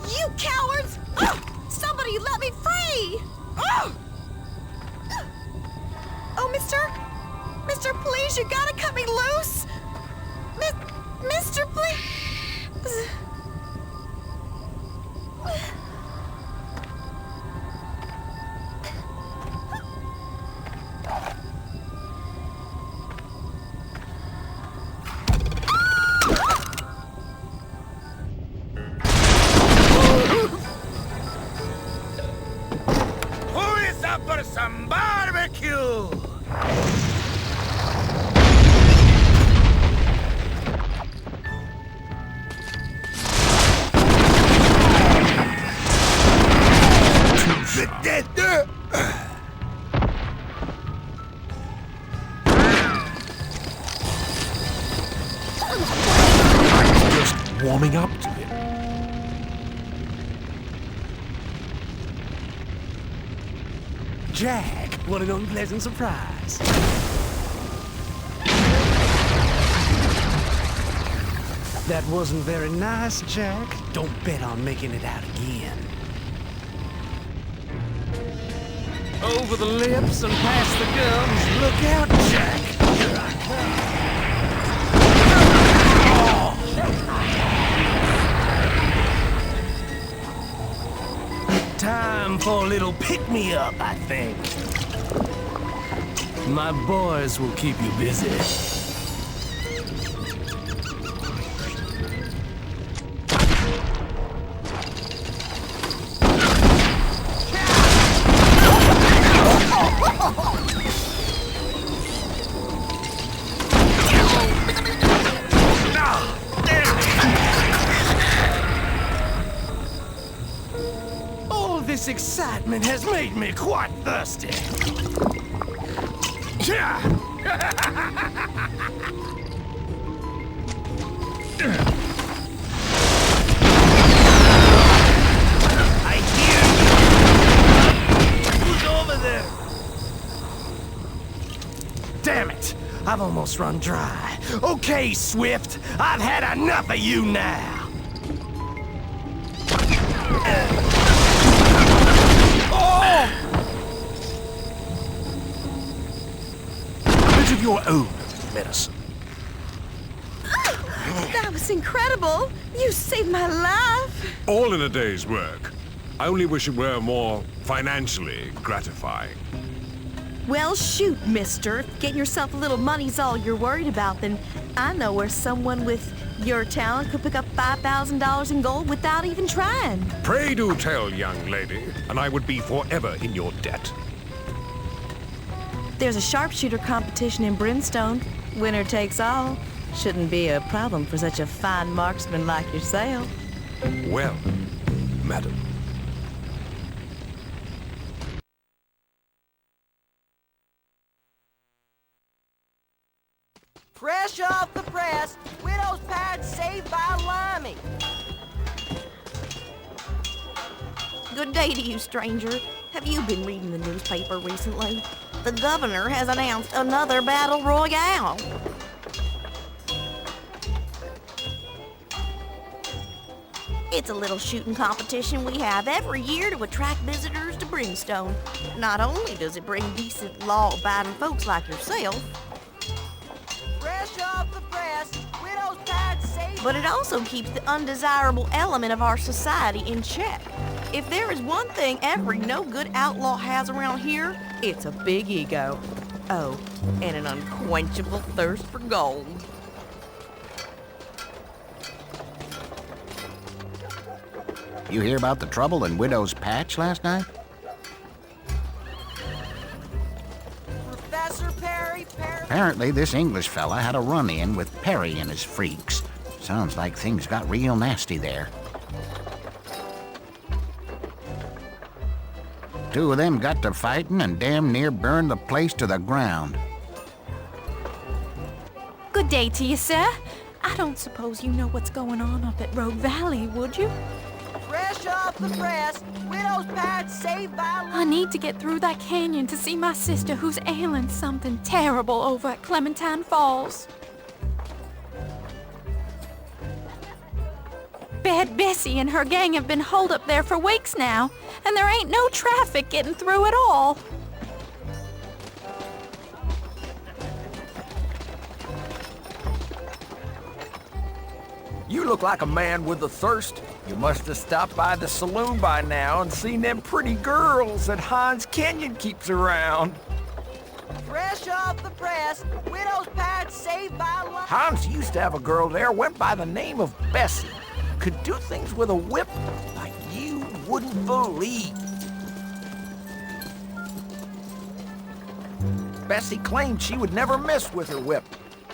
You cowards! Oh, somebody let me free! Oh, oh Mister, please, you gotta cut me loose! Mister, please! For some barbecue! Just warming up to it. Jack, what an unpleasant surprise. That wasn't very nice, Jack. Don't bet on making it out again. Over the lips and past the gums. Look out, Jack. Here I come. Time for a little pick-me-up, I think. My boys will keep you busy. This excitement has made me quite thirsty. I hear you. Who's over there? Damn it! I've almost run dry. Okay, Swift, I've had enough of you now. Of your own medicine. That was incredible! You saved my life! All in a day's work. I only wish it were more financially gratifying. Well, shoot, mister. If getting yourself a little money's all you're worried about, then I know where someone with your talent could pick up $5,000 in gold without even trying. Pray do tell, young lady, and I would be forever in your debt. There's a sharpshooter competition in Brimstone. Winner takes all. Shouldn't be a problem for such a fine marksman like yourself. Well, madam. Fresh off the press, Good day to you, stranger. Have you been reading the newspaper recently? The governor has announced another battle royale. It's a little shooting competition we have every year to attract visitors to Brimstone. Not only does it bring decent, law-abiding folks like yourself, Fresh off the press, widow's pad safe. but it also keeps the undesirable element of our society in check. If there is one thing every no-good outlaw has around here, it's a big ego. Oh, and an unquenchable thirst for gold. You hear about the trouble in Widow's Patch last night? Professor Perry. Apparently, this English fella had a run-in with Perry and his freaks. Sounds like things got real nasty there. Two of them got to fighting and damn near burned the place to the ground. Good day to you, sir. I don't suppose you know what's going on up at Rogue Valley, would you? Fresh off the press, widow's pad saved by... I need to get through that canyon to see my sister who's ailing something terrible over at Clementine Falls. Bad Bessie and her gang have been holed up there for weeks now, and there ain't no traffic getting through at all. You look like a man with a thirst. You must have stopped by the saloon by now and seen them pretty girls that Hans Kenyon keeps around. Fresh off the press, widow's pad saved by... Hans used to have a girl there, went by the name of Bessie. Could do things with a whip like you wouldn't believe. Bessie claimed she would never miss with her whip.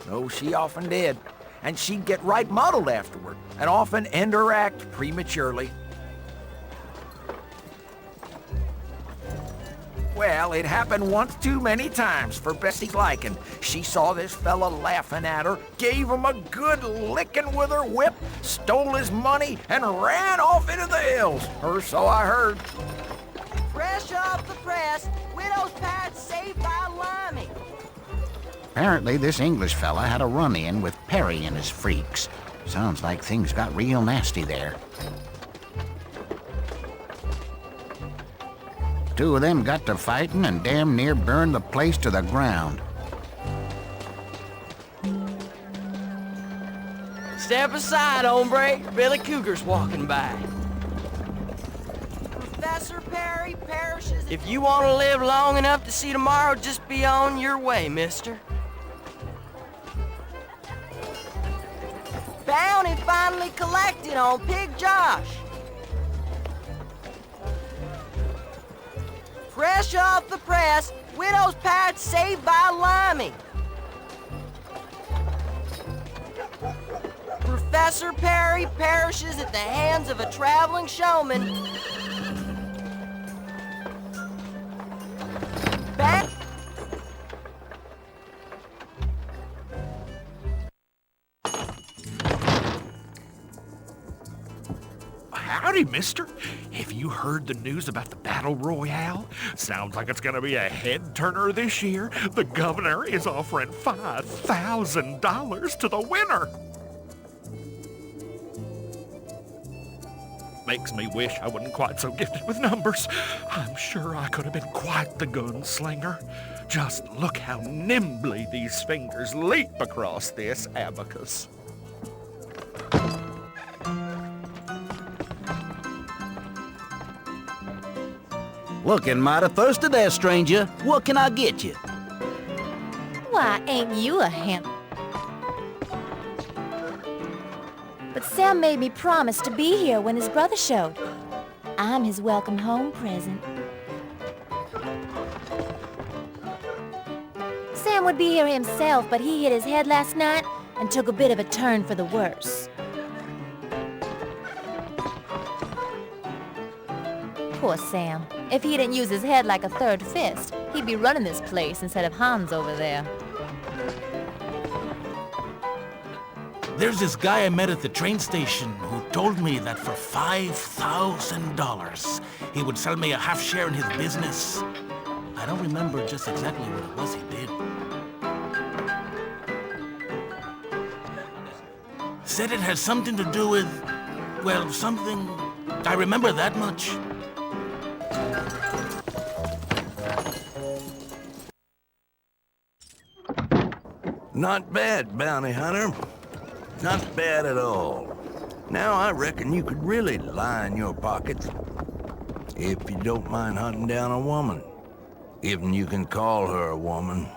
No, she often did. And she'd get right muddled afterward, and often end her act prematurely. Well, it happened once too many times for Bessie's liking. She saw this fella laughing at her, gave him a good licking with her whip, stole his money, and ran off into the hills. Or so I heard. Fresh off the press, widow's pad saved by Limey. Apparently, this English fella had a run-in with Perry and his freaks. Sounds like things got real nasty there. Two of them got to fighting and damn near burned the place to the ground. Step aside, hombre. Billy Cougar's walking by. Professor Perry perishes... If you want to live long enough to see tomorrow, just be on your way, mister. Bounty finally collected on Pig Josh. Fresh off the press, widow's pad saved by Limey. Professor Perry perishes at the hands of a traveling showman. Back. Howdy, mister. Have you heard the news about the Battle Royale? Sounds like it's gonna be a head-turner this year. The governor is offering $5,000 to the winner. Makes me wish I wasn't quite so gifted with numbers. I'm sure I could have been quite the gunslinger. Just look how nimbly these fingers leap across this abacus. Looking mighty thirsty there, stranger. What can I get you? Why, ain't you a hand? But Sam made me promise to be here when his brother showed. I'm his welcome home present. Sam would be here himself, but he hit his head last night and took a bit of a turn for the worse. Poor Sam. If he didn't use his head like a third fist, he'd be running this place instead of Hans over there. There's this guy I met at the train station who told me that for $5,000, he would sell me a half share in his business. I don't remember just exactly what it was he did. Said it has something to do with, well, something... I remember that much. Not bad, bounty hunter. Not bad at all. Now I reckon you could really line your pockets. If you don't mind hunting down a woman. If you can call her a woman.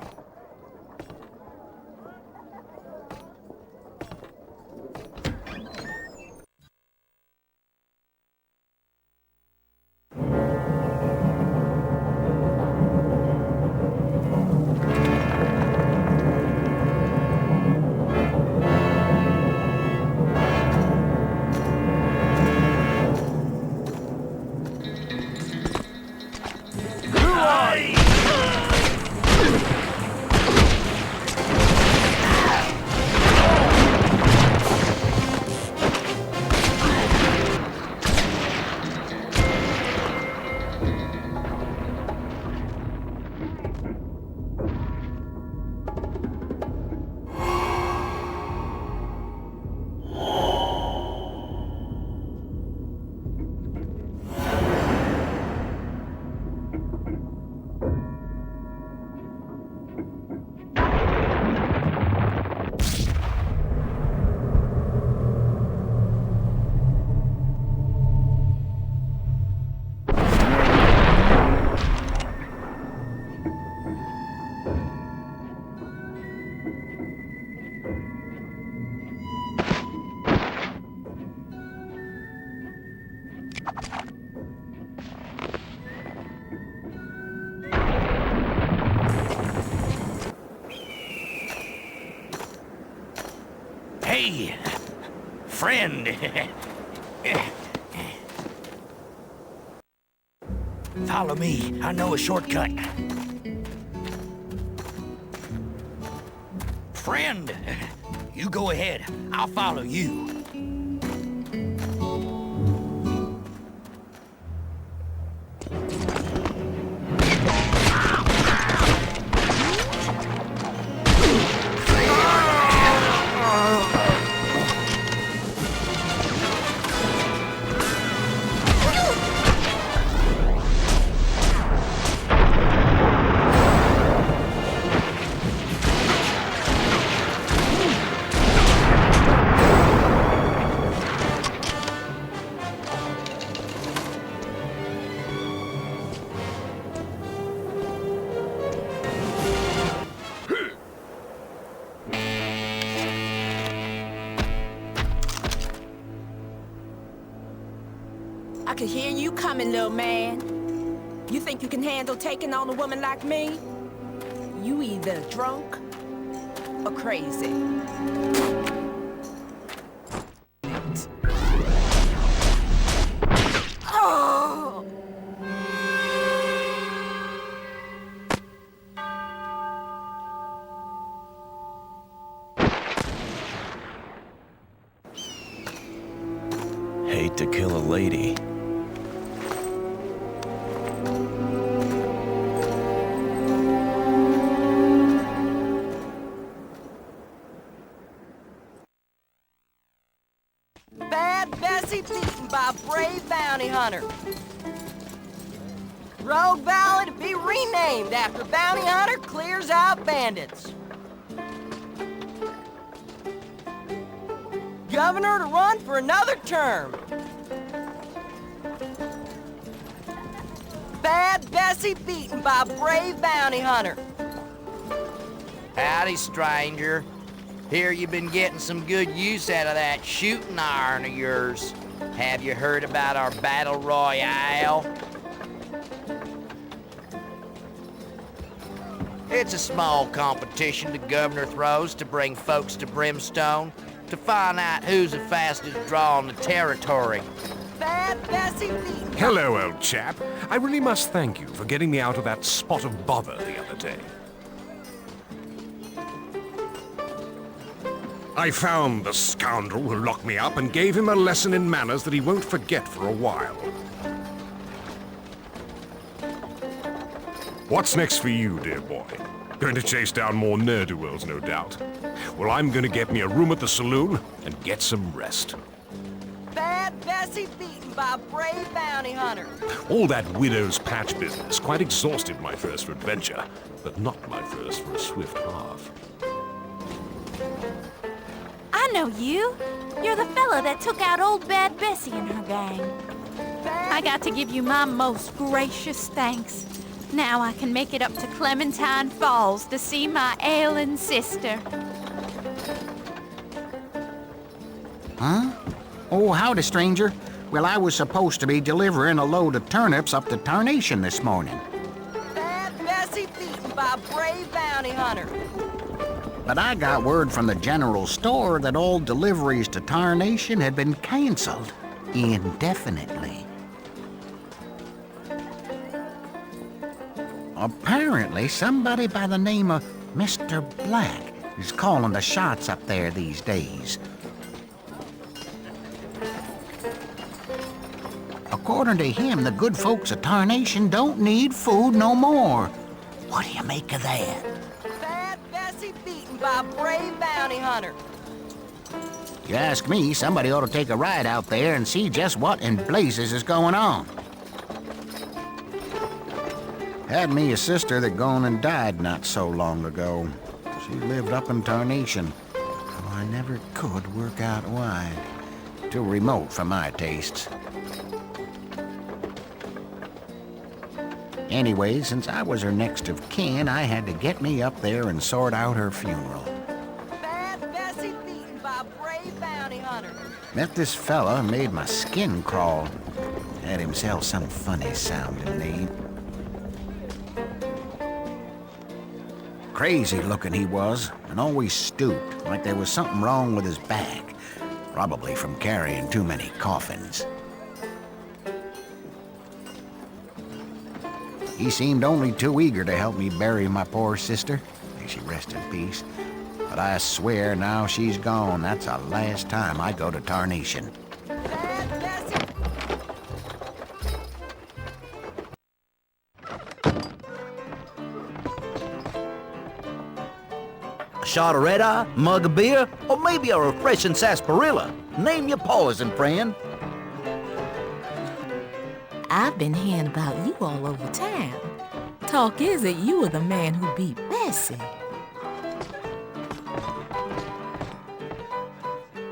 Hey, friend. Follow me. I know a shortcut. Friend, you go ahead. I'll follow you. I could hear you coming, little man. You think you can handle taking on a woman like me? You either drunk or crazy. Oh! Hate to kill a lady. Bad Bessie beaten by brave bounty hunter. Rogue Valley to be renamed after bounty hunter clears out bandits. Governor to run for another term. Bad Bessie beaten by brave bounty hunter. Howdy, stranger. Hear you've been getting some good use out of that shooting iron of yours. Have you heard about our battle royale? It's a small competition the governor throws to bring folks to Brimstone to find out who's the fastest draw on the territory. Bad Bessie beaten. Hello, old chap. I really must thank you for getting me out of that spot of bother the other day. I found the scoundrel who locked me up and gave him a lesson in manners that he won't forget for a while. What's next for you, dear boy? Going to chase down more ne'er-do-wells, no doubt. Well, I'm gonna get me a room at the saloon and get some rest. Bad Bessie beaten by a brave bounty hunter. All that widow's patch business quite exhausted my thirst for adventure, but not my thirst for a swift half. I know you. You're the fella that took out old Bad Bessie and her gang. I got to give you my most gracious thanks. Now I can make it up to Clementine Falls to see my ailing sister. Huh? Oh, howdy, stranger. Well, I was supposed to be delivering a load of turnips up to Tarnation this morning. Bad Bessie beaten by a brave bounty hunter. But I got word from the general store that all deliveries to Tarnation had been canceled indefinitely. Apparently, somebody by the name of Mr. Black is calling the shots up there these days. According to him, the good folks of Tarnation don't need food no more. What do you make of that? Bad Bessie beaten by a brave bounty hunter. If you ask me, somebody ought to take a ride out there and see just what in blazes is going on. Had me a sister that gone and died not so long ago. She lived up in Tarnation. Though I never could work out why. Too remote for my tastes. Anyway, since I was her next of kin, I had to get me up there and sort out her funeral. Bad Bessie beaten by a brave bounty hunter. Met this fella, made my skin crawl. Had himself some funny sounding name. Crazy looking he was, and always stooped, like there was something wrong with his back. Probably from carrying too many coffins. He seemed only too eager to help me bury my poor sister. May she rest in peace. But I swear now she's gone, that's the last time I go to Tarnation. A shot of red-eye, mug of beer, or maybe a refreshing sarsaparilla. Name your poison, friend. I've been hearing about you all over town. Talk is that you were the man who beat Bessie.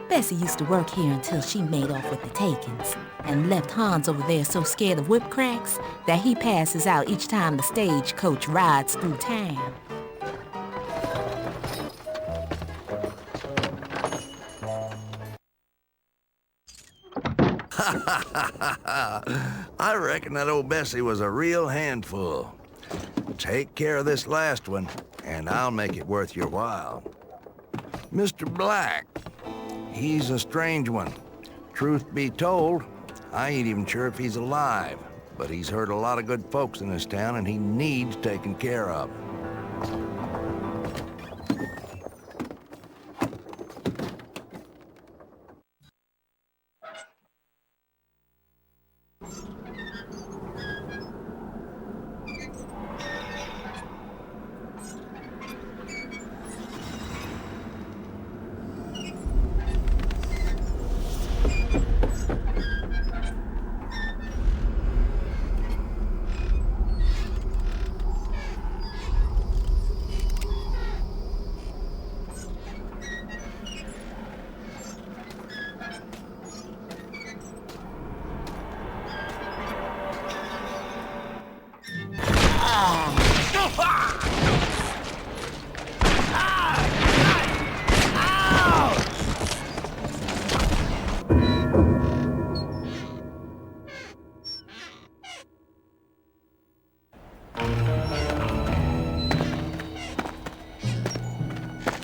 Bessie used to work here until she made off with the takings and left Hans over there so scared of whip cracks that he passes out each time the stagecoach rides through town. I reckon that old Bessie was a real handful. Take care of this last one, and I'll make it worth your while. Mr. Black, he's a strange one. Truth be told, I ain't even sure if he's alive, but he's hurt a lot of good folks in this town, and he needs taken care of.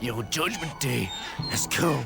Your judgment day has come.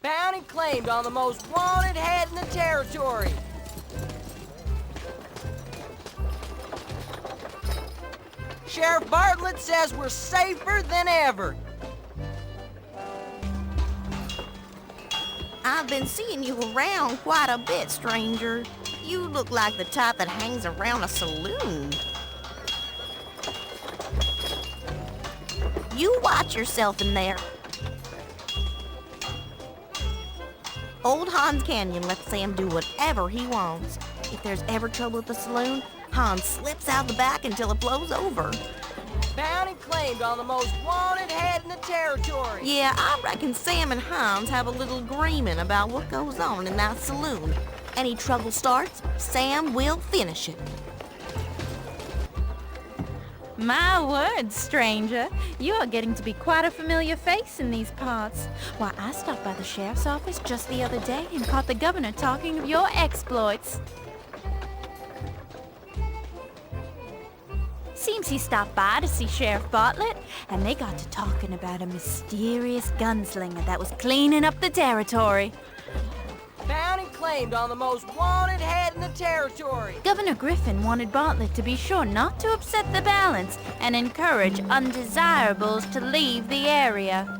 Bounty claimed on the most wanted head in the territory. Sheriff Bartlett says we're safer than ever. I've been seeing you around quite a bit, stranger. You look like the type that hangs around a saloon. You watch yourself in there. Old Hans Canyon lets Sam do whatever he wants. If there's ever trouble at the saloon, Hans slips out the back until it blows over. Bounty claimed on the most wanted head in the territory. Yeah, I reckon Sam and Hans have a little agreement about what goes on in that saloon. Any trouble starts, Sam will finish it. My word, stranger. You are getting to be quite a familiar face in these parts. Why, I stopped by the sheriff's office just the other day and caught the governor talking of your exploits. Seems he stopped by to see Sheriff Bartlett, and they got to talking about a mysterious gunslinger that was cleaning up the territory. Bounty claimed on the most wanted head in the territory. Governor Griffin wanted Bartlett to be sure not to upset the balance and encourage undesirables to leave the area.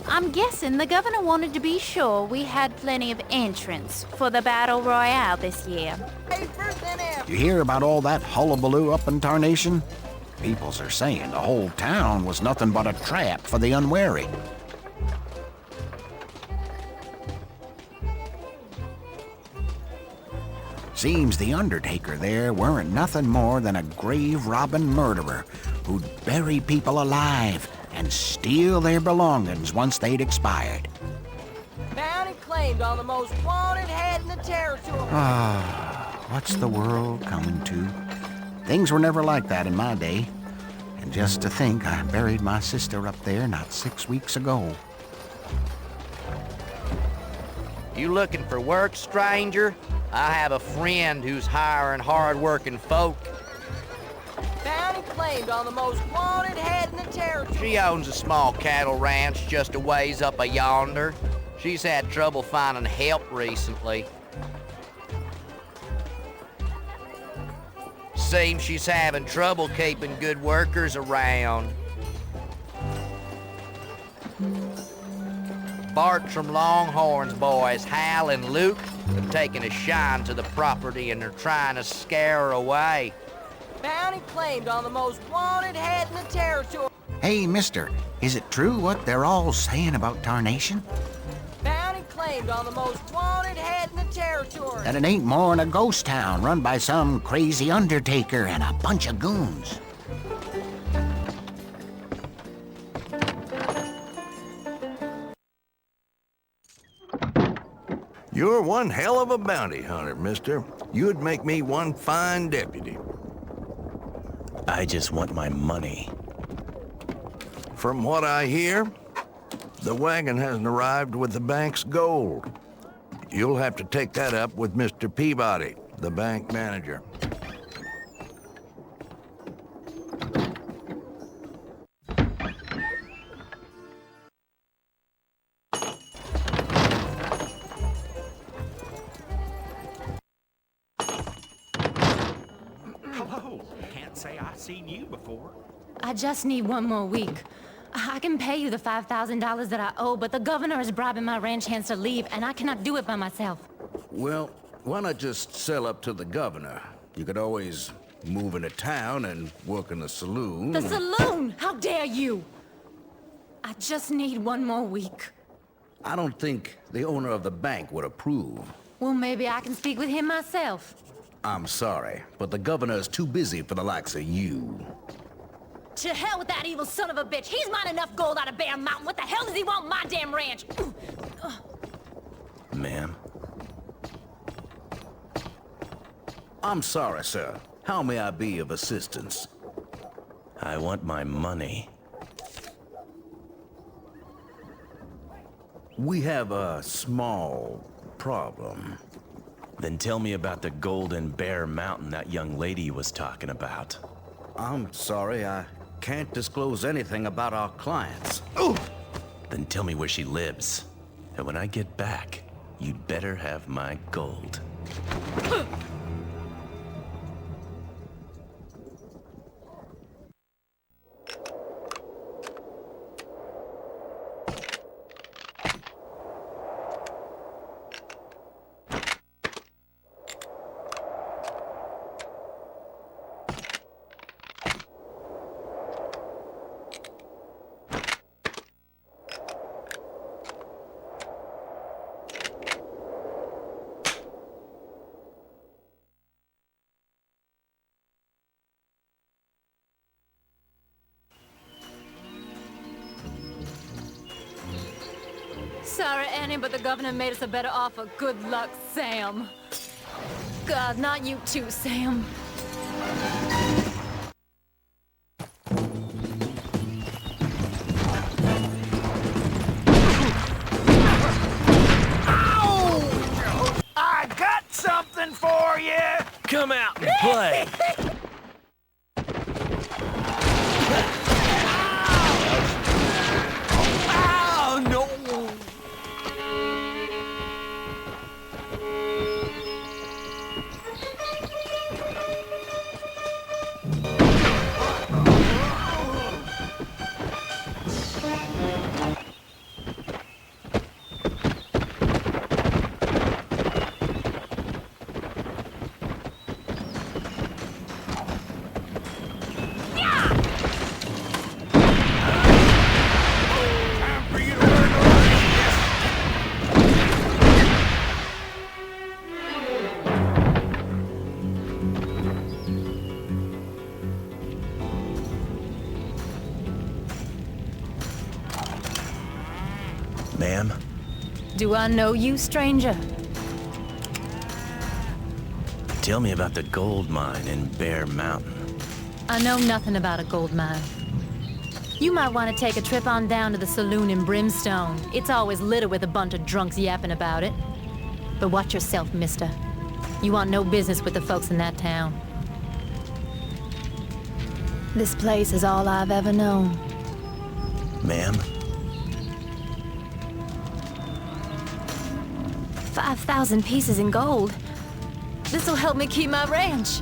I'm guessing the governor wanted to be sure we had plenty of entrants for the Battle Royale this year. You hear about all that hullabaloo up in Tarnation? Peoples are saying the whole town was nothing but a trap for the unwary. Seems the undertaker there weren't nothing more than a grave-robbing murderer who'd bury people alive and steal their belongings once they'd expired. Bounty claimed on the most wanted head in the territory. What's the world coming to? Things were never like that in my day. And just to think I buried my sister up there not 6 weeks ago. You looking for work, stranger? I have a friend who's hiring hard-working folk. Bounty claimed on the most wanted head in the territory. She owns a small cattle ranch just a ways up yonder. She's had trouble finding help recently. Seems she's having trouble keeping good workers around. Bartram Longhorn's boys, Hal and Luke, have taken a shine to the property and they're trying to scare her away. Bounty claimed on the most wanted head in the territory. Hey, mister, is it true what they're all saying about Tarnation? Bounty claimed on the most wanted head in the territory. That it ain't more'n a ghost town run by some crazy undertaker and a bunch of goons. You're one hell of a bounty hunter, mister. You'd make me one fine deputy. I just want my money. From what I hear, the wagon hasn't arrived with the bank's gold. You'll have to take that up with Mr. Peabody, the bank manager. Hello. Can't say I've seen you before. I just need one more week. I can pay you the $5,000 that I owe, but the governor is bribing my ranch hands to leave, and I cannot do it by myself. Well, why not just sell up to the governor? You could always move into town and work in the saloon. The saloon? How dare you! I just need one more week. I don't think the owner of the bank would approve. Well, maybe I can speak with him myself. I'm sorry, but the governor is too busy for the likes of you. To hell with that evil son of a bitch! He's mined enough gold out of Bear Mountain! What the hell does he want my damn ranch? Ma'am? I'm sorry, sir. How may I be of assistance? I want my money. We have a small problem. Then tell me about the gold in Bear Mountain that young lady was talking about. I'm sorry, I can't disclose anything about our clients. Ooh! Then tell me where she lives. And when I get back, you'd better have my gold. Sorry, Annie, but the governor made us a better offer. Good luck, Sam. God, not you too, Sam. Ow! I got something for you! Come out and play! Oh, no! Ma'am? Do I know you, stranger? Tell me about the gold mine in Bear Mountain. I know nothing about a gold mine. You might want to take a trip on down to the saloon in Brimstone. It's always littered with a bunch of drunks yapping about it. But watch yourself, mister. You want no business with the folks in that town. This place is all I've ever known. Ma'am? 5,000 pieces in gold. This'll help me keep my ranch.